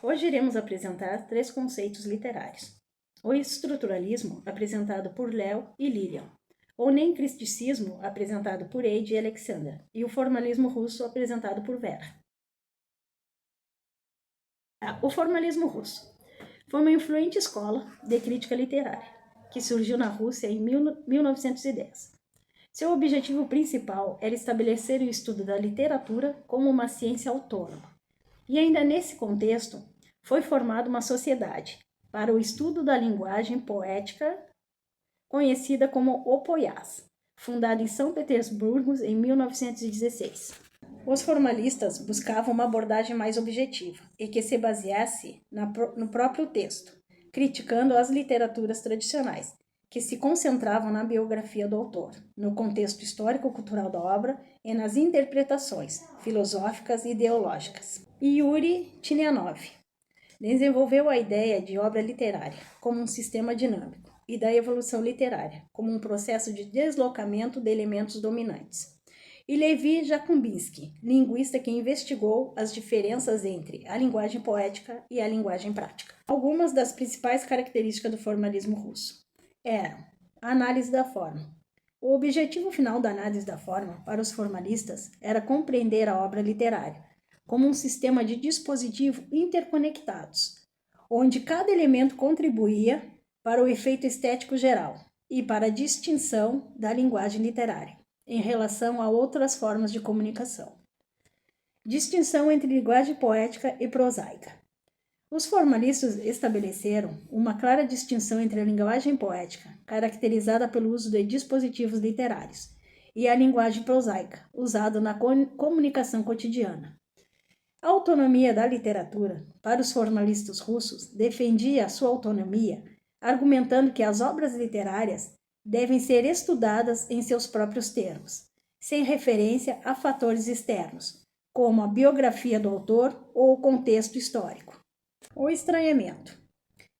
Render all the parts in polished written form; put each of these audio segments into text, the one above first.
Hoje iremos apresentar 3 conceitos literários. O estruturalismo, apresentado por Léo e Lilian. O neocriticismo, apresentado por Eide e Alexandra. E o formalismo russo, apresentado por Vera. O formalismo russo foi uma influente escola de crítica literária, que surgiu na Rússia em 1910. Seu objetivo principal era estabelecer o estudo da literatura como uma ciência autônoma. E ainda nesse contexto, foi formada uma sociedade para o estudo da linguagem poética, conhecida como Opoiás, fundada em São Petersburgo em 1916. Os formalistas buscavam uma abordagem mais objetiva e que se baseasse no próprio texto, criticando as literaturas tradicionais, que se concentravam na biografia do autor, no contexto histórico-cultural da obra e nas interpretações filosóficas e ideológicas. Yuri Tinianov desenvolveu a ideia de obra literária como um sistema dinâmico e da evolução literária como um processo de deslocamento de elementos dominantes. E Levi Jakubinsky, linguista que investigou as diferenças entre a linguagem poética e a linguagem prática. Algumas das principais características do formalismo russo eram a análise da forma. O objetivo final da análise da forma para os formalistas era compreender a obra literária como um sistema de dispositivos interconectados, onde cada elemento contribuía para o efeito estético geral e para a distinção da linguagem literária em relação a outras formas de comunicação. Distinção entre linguagem poética e prosaica. Os formalistas estabeleceram uma clara distinção entre a linguagem poética, caracterizada pelo uso de dispositivos literários, e a linguagem prosaica, usada na comunicação cotidiana. A autonomia da literatura, para os formalistas russos, defendia a sua autonomia, argumentando que as obras literárias devem ser estudadas em seus próprios termos, sem referência a fatores externos, como a biografia do autor ou o contexto histórico. O estranhamento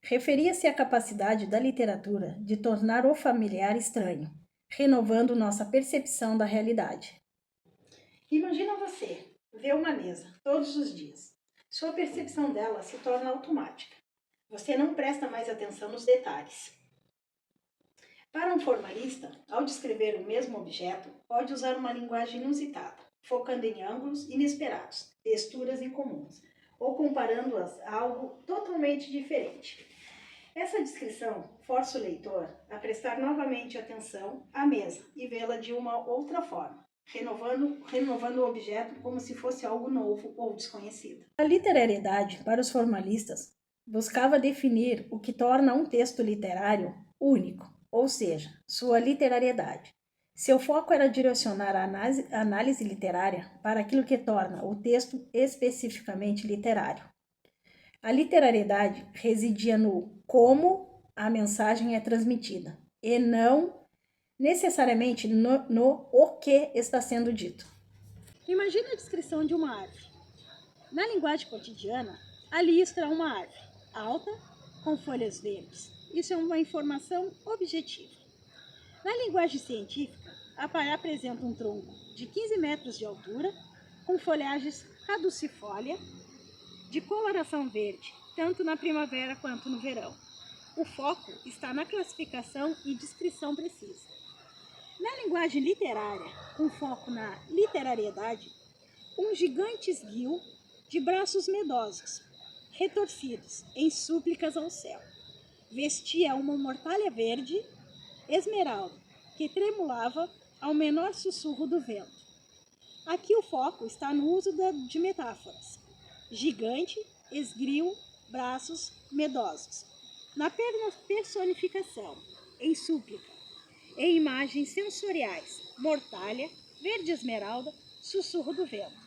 referia-se à capacidade da literatura de tornar o familiar estranho, renovando nossa percepção da realidade. Imagina você ver uma mesa todos os dias. Sua percepção dela se torna automática. Você não presta mais atenção nos detalhes. Para um formalista, ao descrever o mesmo objeto, pode usar uma linguagem inusitada, focando em ângulos inesperados, texturas incomuns, ou comparando-as a algo totalmente diferente. Essa descrição força o leitor a prestar novamente atenção à mesa e vê-la de uma outra forma, renovando o objeto como se fosse algo novo ou desconhecido. A literariedade, para os formalistas, buscava definir o que torna um texto literário único, ou seja, sua literariedade. Seu foco era direcionar a análise literária para aquilo que torna o texto especificamente literário. A literariedade residia no como a mensagem é transmitida, e não necessariamente no o que está sendo dito. Imagine a descrição de uma árvore. Na linguagem cotidiana, ali está uma árvore, alta, com folhas verdes. Isso é uma informação objetiva. Na linguagem científica, a pará apresenta um tronco de 15 metros de altura, com folhagens caducifólia, de coloração verde, tanto na primavera quanto no verão. O foco está na classificação e descrição precisa. Na linguagem literária, com foco na literariedade, um gigante esguio de braços medosos, retorcidos em súplicas ao céu. Vestia uma mortalha verde esmeralda, que tremulava ao menor sussurro do vento. Aqui o foco está no uso de metáforas. Gigante, esguio, braços medosos. Na personificação, em súplica, em imagens sensoriais, mortalha, verde esmeralda, sussurro do vento.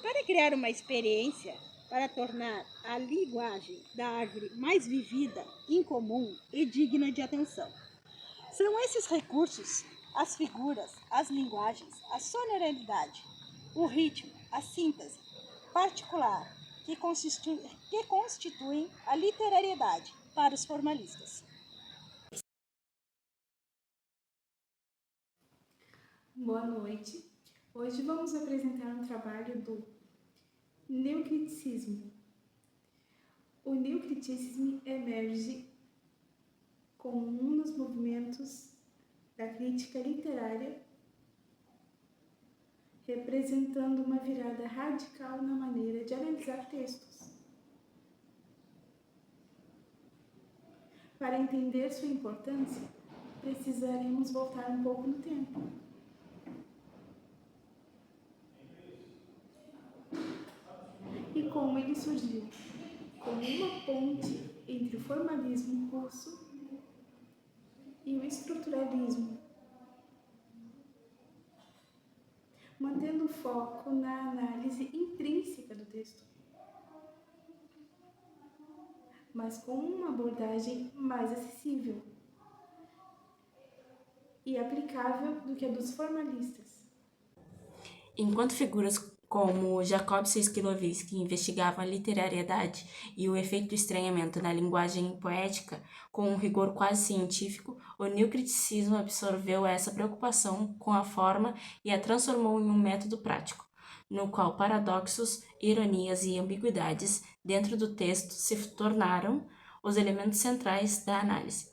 Para criar uma experiência, para tornar a linguagem da árvore mais vivida, incomum e digna de atenção. São esses recursos, as figuras, as linguagens, a sonoridade, o ritmo, a síntese particular que constituem a literariedade para os formalistas. Boa noite. Hoje vamos apresentar um trabalho do neocriticismo. O neocriticismo emerge como um dos movimentos da crítica literária, representando uma virada radical na maneira de analisar textos. Para entender sua importância, precisaremos voltar um pouco no tempo. E como ele surgiu? Como uma ponte entre o formalismo russo e o estruturalismo, mantendo o foco na análise intrínseca do texto, mas com uma abordagem mais acessível e aplicável do que a dos formalistas. Enquanto figuras como Jacob Szykiewiczki investigavam a literariedade e o efeito do estranhamento na linguagem poética com um rigor quase científico, o neocriticismo absorveu essa preocupação com a forma e a transformou em um método prático, no qual paradoxos, ironias e ambiguidades dentro do texto se tornaram os elementos centrais da análise.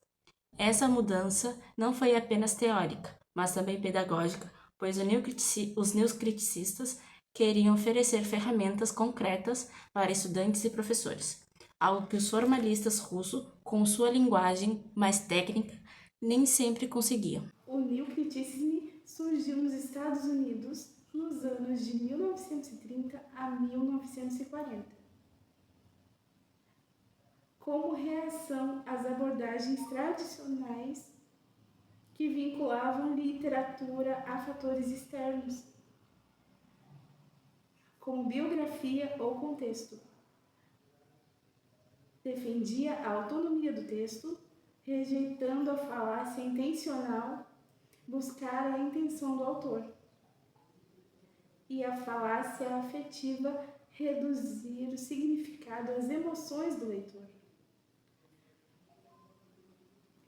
Essa mudança não foi apenas teórica, mas também pedagógica, pois os neocriticistas queriam oferecer ferramentas concretas para estudantes e professores, algo que os formalistas russos, com sua linguagem mais técnica, nem sempre conseguiam. O neocriticismo surgiu nos Estados Unidos nos anos de 1930 a 1940, como reação às abordagens tradicionais que vinculavam literatura a fatores externos, como biografia ou contexto. Defendia a autonomia do texto, rejeitando a falácia intencional, buscar a intenção do autor, e a falácia afetiva, reduzir o significado às emoções do leitor.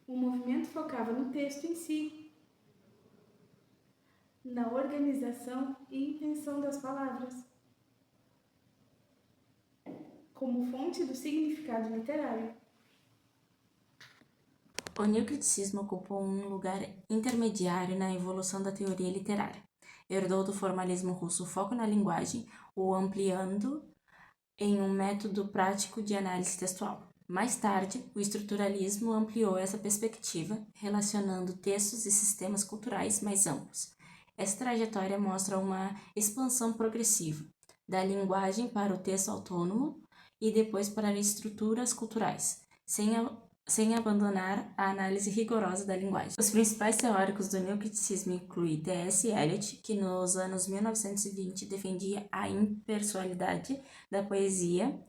O movimento focava no texto em si, na organização e intenção das palavras, como fonte do significado literário. O neocriticismo ocupou um lugar intermediário na evolução da teoria literária. Herdou do formalismo russo o foco na linguagem, o ampliando em um método prático de análise textual. Mais tarde, o estruturalismo ampliou essa perspectiva, relacionando textos e sistemas culturais mais amplos. Essa trajetória mostra uma expansão progressiva da linguagem para o texto autônomo e depois para as estruturas culturais, sem abandonar a análise rigorosa da linguagem. Os principais teóricos do neocriticismo incluem T.S. Eliot, que nos anos 1920 defendia a impessoalidade da poesia,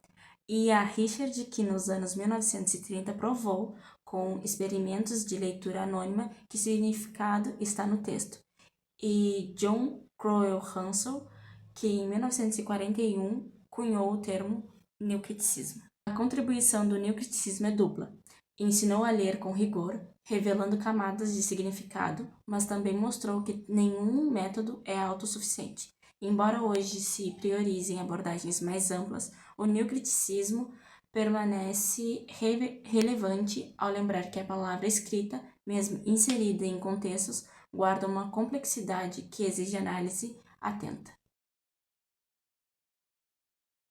e a Richard, que nos anos 1930 provou, com experimentos de leitura anônima, que o significado está no texto, e John Crowell Hansel, que em 1941 cunhou o termo neocriticismo. A contribuição do neocriticismo é dupla. Ensinou a ler com rigor, revelando camadas de significado, mas também mostrou que nenhum método é autossuficiente. Embora hoje se priorizem abordagens mais amplas, o neocriticismo permanece relevante ao lembrar que a palavra escrita, mesmo inserida em contextos, guarda uma complexidade que exige análise atenta.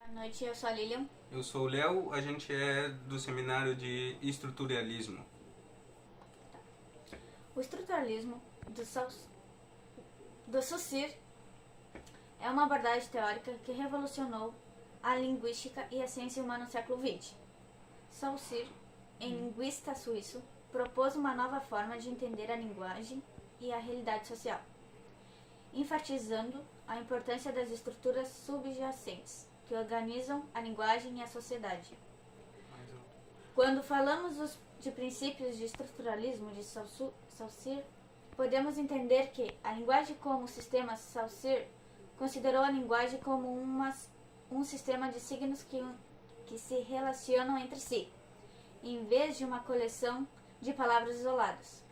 Boa noite, eu sou a Lilian. Eu sou o Léo, a gente é do seminário de estruturalismo. O estruturalismo do Saussure é uma abordagem teórica que revolucionou a linguística e a ciência humana no século XX. Saussure, linguista suíço, propôs uma nova forma de entender a linguagem e a realidade social, enfatizando a importância das estruturas subjacentes que organizam a linguagem e a sociedade. Quando falamos de princípios de estruturalismo de Saussure, podemos entender que a linguagem como sistema Saussure considerou a linguagem como um sistema de signos que se relacionam entre si, em vez de uma coleção de palavras isoladas.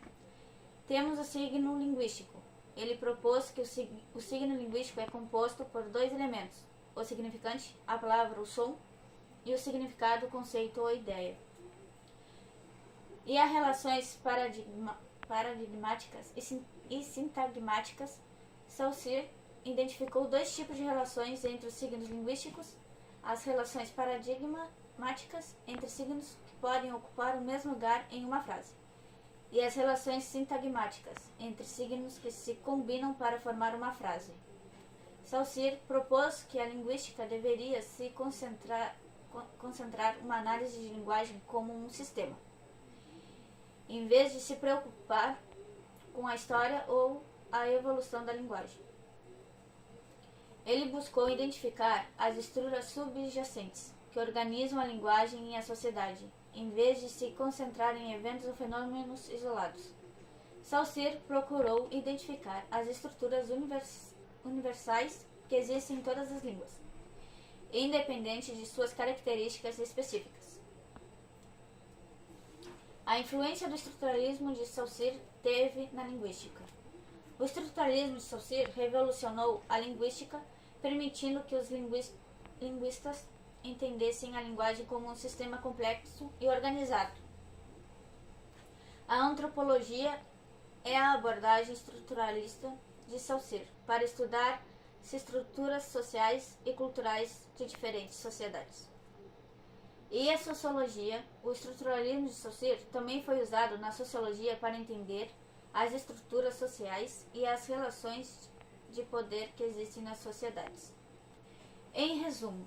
Temos o signo linguístico. Ele propôs que o signo linguístico é composto por dois elementos: o significante, a palavra, o som, e o significado, conceito ou ideia. E as relações paradigmáticas e sintagmáticas, Saussure identificou dois tipos de relações entre os signos linguísticos: as relações paradigmáticas entre signos que podem ocupar o mesmo lugar em uma frase, e as relações sintagmáticas entre signos que se combinam para formar uma frase. Saussure propôs que a linguística deveria se concentrar uma análise de linguagem como um sistema, em vez de se preocupar com a história ou a evolução da linguagem. Ele buscou identificar as estruturas subjacentes que organizam a linguagem e a sociedade, em vez de se concentrar em eventos ou fenômenos isolados. Saussure procurou identificar as estruturas universais que existem em todas as línguas, independente de suas características específicas. A influência do estruturalismo de Saussure teve na linguística. O estruturalismo de Saussure revolucionou a linguística, permitindo que os linguistas entendessem a linguagem como um sistema complexo e organizado. A antropologia é a abordagem estruturalista de Saussure para estudar as estruturas sociais e culturais de diferentes sociedades. E a sociologia, o estruturalismo de Saussure também foi usado na sociologia para entender as estruturas sociais e as relações de poder que existem nas sociedades. Em resumo,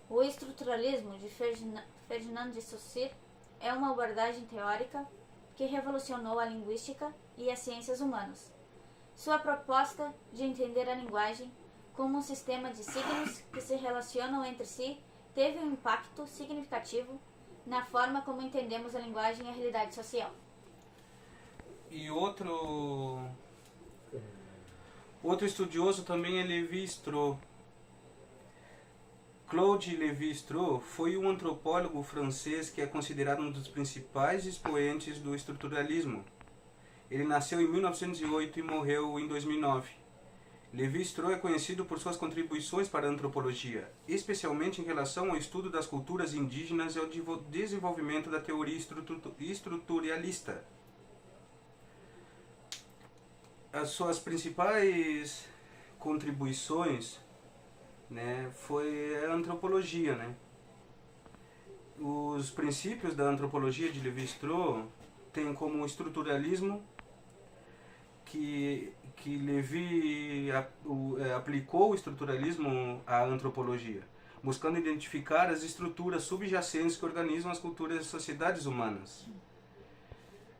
o estruturalismo de Ferdinand de Saussure é uma abordagem teórica que revolucionou a linguística e as ciências humanas. Sua proposta de entender a linguagem como um sistema de signos que se relacionam entre si teve um impacto significativo na forma como entendemos a linguagem e a realidade social. E outro estudioso também é Lévi-Strauss. Claude Lévi-Strauss foi um antropólogo francês que é considerado um dos principais expoentes do estruturalismo. Ele nasceu em 1908 e morreu em 2009. Lévi-Strauss é conhecido por suas contribuições para a antropologia, especialmente em relação ao estudo das culturas indígenas e ao desenvolvimento da teoria estruturalista. As suas principais contribuições, foi a antropologia, Os princípios da antropologia de Lévi-Strauss têm como estruturalismo que Lévi aplicou o estruturalismo à antropologia, buscando identificar as estruturas subjacentes que organizam as culturas e sociedades humanas.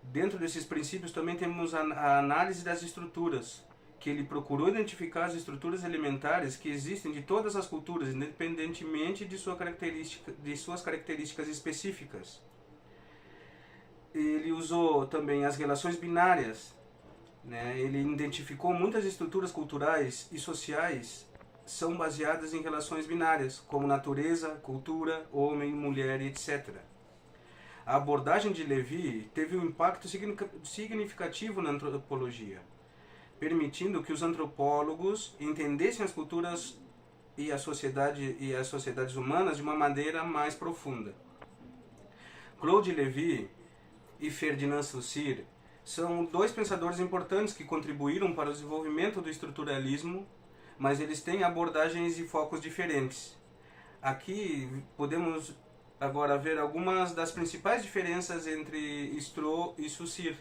Dentro desses princípios também temos a análise das estruturas, que ele procurou identificar as estruturas elementares que existem de todas as culturas, independentemente de suas características específicas. Ele usou também as relações binárias. Ele identificou muitas estruturas culturais e sociais são baseadas em relações binárias, como natureza, cultura, homem, mulher, etc. A abordagem de Lévi teve um impacto significativo na antropologia, permitindo que os antropólogos entendessem as culturas e as sociedades humanas de uma maneira mais profunda. Claude Lévi e Ferdinand Saussure são dois pensadores importantes que contribuíram para o desenvolvimento do estruturalismo, mas eles têm abordagens e focos diferentes. Aqui podemos agora ver algumas das principais diferenças entre Strauss e Saussure.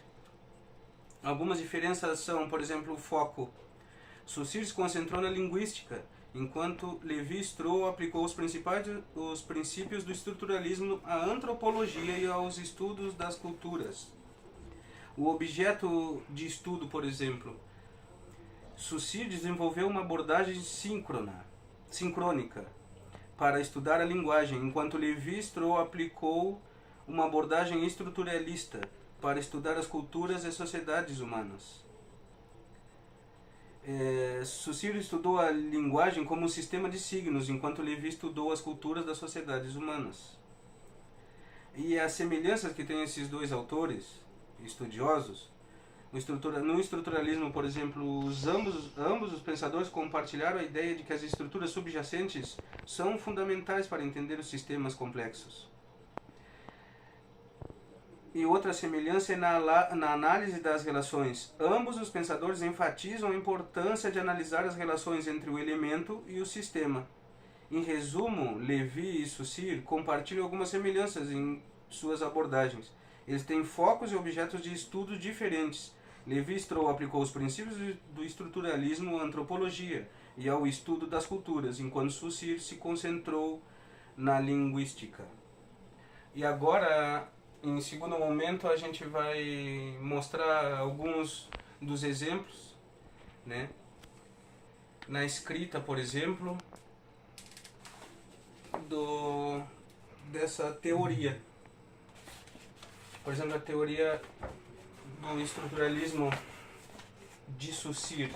Algumas diferenças são, por exemplo, o foco. Saussure se concentrou na linguística, enquanto Lévi-Strauss aplicou os princípios do estruturalismo à antropologia e aos estudos das culturas. O objeto de estudo, por exemplo, Saussure desenvolveu uma abordagem sincrônica para estudar a linguagem, enquanto Lévi-Strauss aplicou uma abordagem estruturalista para estudar as culturas e sociedades humanas. Saussure estudou a linguagem como um sistema de signos, enquanto Lévi estudou as culturas das sociedades humanas. E as semelhanças que têm esses dois autores estudiosos, no estruturalismo, por exemplo, ambos os pensadores compartilharam a ideia de que as estruturas subjacentes são fundamentais para entender os sistemas complexos. E outra semelhança é na análise das relações. Ambos os pensadores enfatizam a importância de analisar as relações entre o elemento e o sistema. Em resumo, Lévy e Saussure compartilham algumas semelhanças em suas abordagens. Eles têm focos e objetos de estudo diferentes. Lévi-Strauss aplicou os princípios do estruturalismo à antropologia e ao estudo das culturas, enquanto Saussure se concentrou na linguística. E agora, em segundo momento, a gente vai mostrar alguns dos exemplos, né? Na escrita, por exemplo, dessa teoria. Por exemplo, a teoria do estruturalismo de Saussure,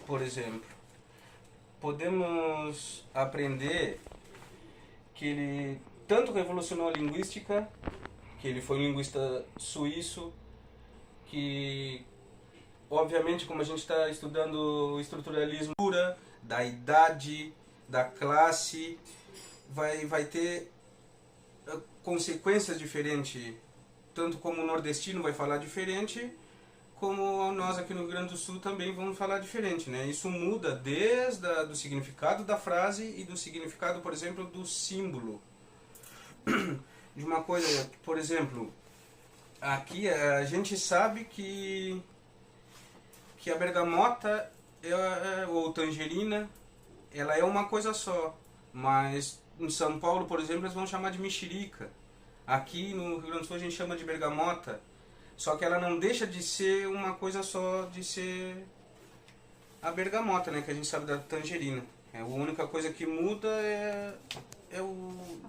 por exemplo. Podemos aprender que ele tanto revolucionou a linguística, que ele foi um linguista suíço, que, obviamente, como a gente está estudando o estruturalismo da idade, da classe, vai ter consequências diferentes, tanto como o nordestino vai falar diferente, como nós aqui no Rio Grande do Sul também vamos falar diferente, né? Isso muda desde do significado da frase e do significado, por exemplo, do símbolo. De uma coisa, por exemplo, aqui a gente sabe que a bergamota ou tangerina, ela é uma coisa só, mas em São Paulo, por exemplo, eles vão chamar de mexerica. Aqui no Rio Grande do Sul a gente chama de bergamota, só que ela não deixa de ser uma coisa só, de ser a bergamota, né, que a gente sabe da tangerina. A única coisa que muda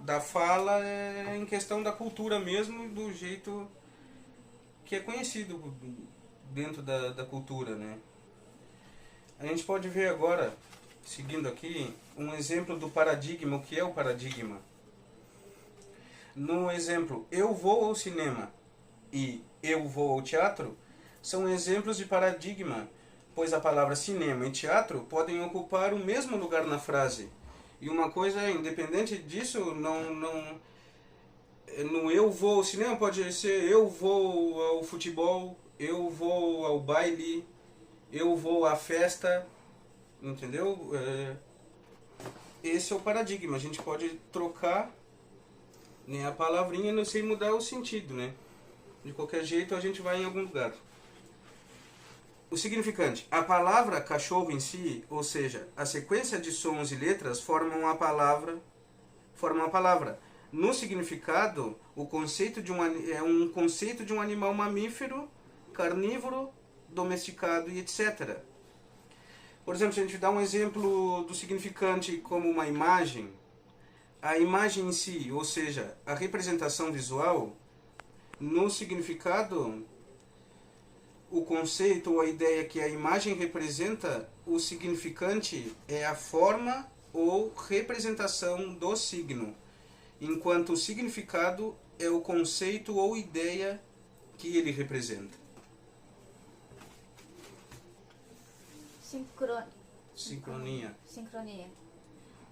da fala é em questão da cultura mesmo, do jeito que é conhecido dentro da cultura, né. A gente pode ver agora, seguindo aqui, um exemplo do paradigma. O que é o paradigma? No exemplo, eu vou ao cinema e eu vou ao teatro, são exemplos de paradigma, pois a palavra cinema e teatro podem ocupar o mesmo lugar na frase. E uma coisa, independente disso, no eu vou ao cinema pode ser eu vou ao futebol, eu vou ao baile, eu vou à festa, entendeu? Esse é o paradigma. A gente pode trocar, né, a palavrinha sem mudar o sentido, né? De qualquer jeito a gente vai em algum lugar. O significante. A palavra cachorro em si, ou seja, a sequência de sons e letras formam uma palavra. No significado, o conceito é um conceito de um animal mamífero, carnívoro, domesticado e etc. Por exemplo, se a gente dá um exemplo do significante como uma imagem, a imagem em si, ou seja, a representação visual, no significado, o conceito ou a ideia que a imagem representa, o significante é a forma ou representação do signo, enquanto o significado é o conceito ou ideia que ele representa. Sincronia.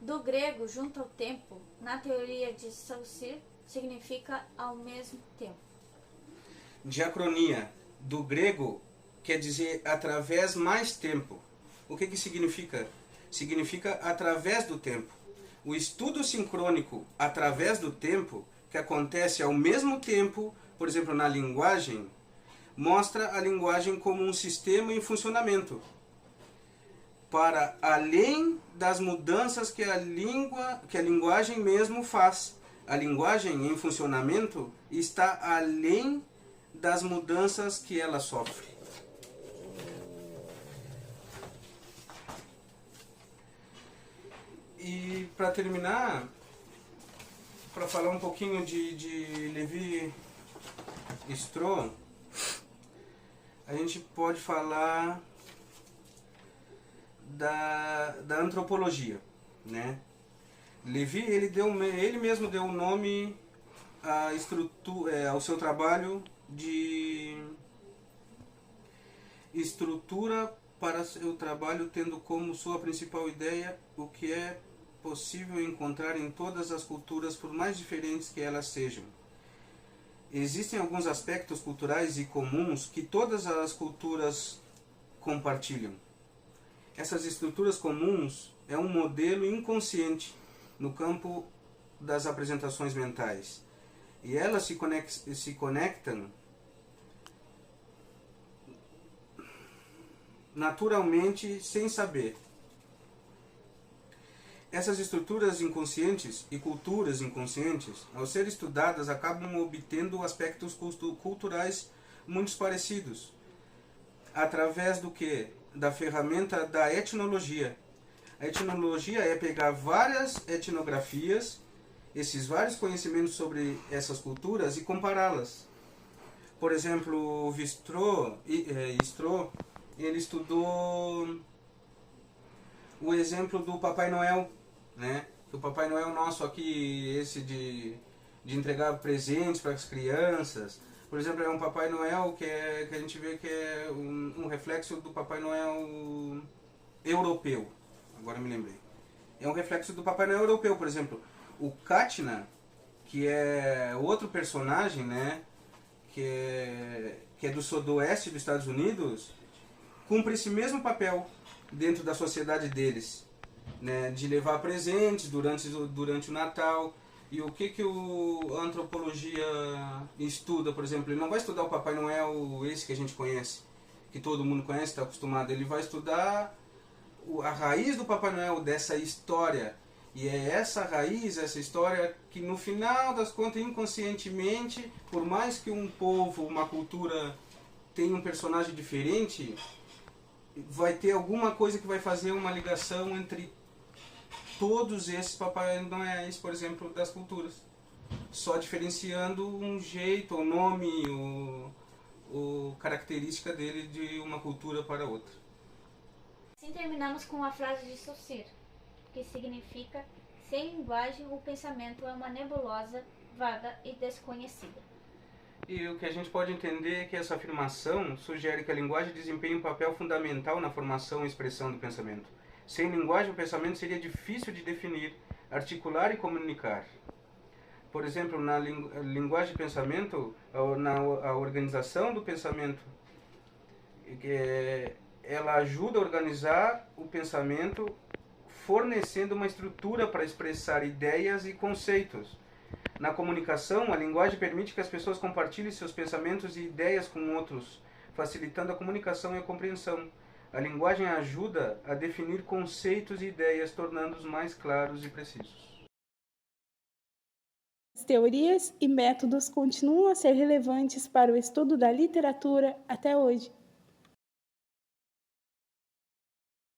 Do grego, junto ao tempo, na teoria de Saussure, significa ao mesmo tempo. Diacronia, do grego, quer dizer através mais tempo. O que significa? Significa através do tempo. O estudo sincrônico através do tempo, que acontece ao mesmo tempo, por exemplo, na linguagem, mostra a linguagem como um sistema em funcionamento, para além das mudanças que a linguagem mesmo faz. A linguagem em funcionamento está além das mudanças que ela sofre. E para terminar, para falar um pouquinho de Lévi-Strauss, a gente pode falar da antropologia, né? Lévi, ele mesmo deu um nome ao seu trabalho de estrutura para seu trabalho, tendo como sua principal ideia o que é possível encontrar em todas as culturas, por mais diferentes que elas sejam. Existem alguns aspectos culturais e comuns que todas as culturas compartilham. Essas estruturas comuns é um modelo inconsciente no campo das apresentações mentais. E elas se conectam naturalmente sem saber. Essas estruturas inconscientes e culturas inconscientes, ao ser estudadas, acabam obtendo aspectos culturais muito parecidos, através do que? Da ferramenta da etnologia. A etnologia é pegar várias etnografias, esses vários conhecimentos sobre essas culturas, e compará-las. Por exemplo, o Stroh, ele estudou o exemplo do Papai Noel, né? O Papai Noel nosso aqui, esse de entregar presentes para as crianças, por exemplo, é um Papai Noel que a gente vê que é um reflexo do Papai Noel europeu. Agora me lembrei. É um reflexo do Papai Noel europeu, por exemplo. O Katna, que é outro personagem, né? Que é do sudoeste dos Estados Unidos, cumpre esse mesmo papel dentro da sociedade deles, né, de levar presentes durante o Natal. E o que a antropologia estuda, por exemplo? Ele não vai estudar o Papai Noel, esse que a gente conhece, que todo mundo conhece, está acostumado. Ele vai estudar a raiz do Papai Noel, dessa história. E é essa raiz, essa história, que no final das contas, inconscientemente, por mais que um povo, uma cultura tenha um personagem diferente, vai ter alguma coisa que vai fazer uma ligação entre todos esses Papai Noéis, por exemplo, das culturas. Só diferenciando um jeito, o nome, o característica dele de uma cultura para outra. Assim terminamos com a frase de Saussure, que significa: sem linguagem, o pensamento é uma nebulosa, vaga e desconhecida. E o que a gente pode entender é que essa afirmação sugere que a linguagem desempenha um papel fundamental na formação e expressão do pensamento. Sem linguagem, o pensamento seria difícil de definir, articular e comunicar. Por exemplo, na linguagem de pensamento, a organização do pensamento, ela ajuda a organizar o pensamento, fornecendo uma estrutura para expressar ideias e conceitos. Na comunicação, a linguagem permite que as pessoas compartilhem seus pensamentos e ideias com outros, facilitando a comunicação e a compreensão. A linguagem ajuda a definir conceitos e ideias, tornando-os mais claros e precisos. As teorias e métodos continuam a ser relevantes para o estudo da literatura até hoje.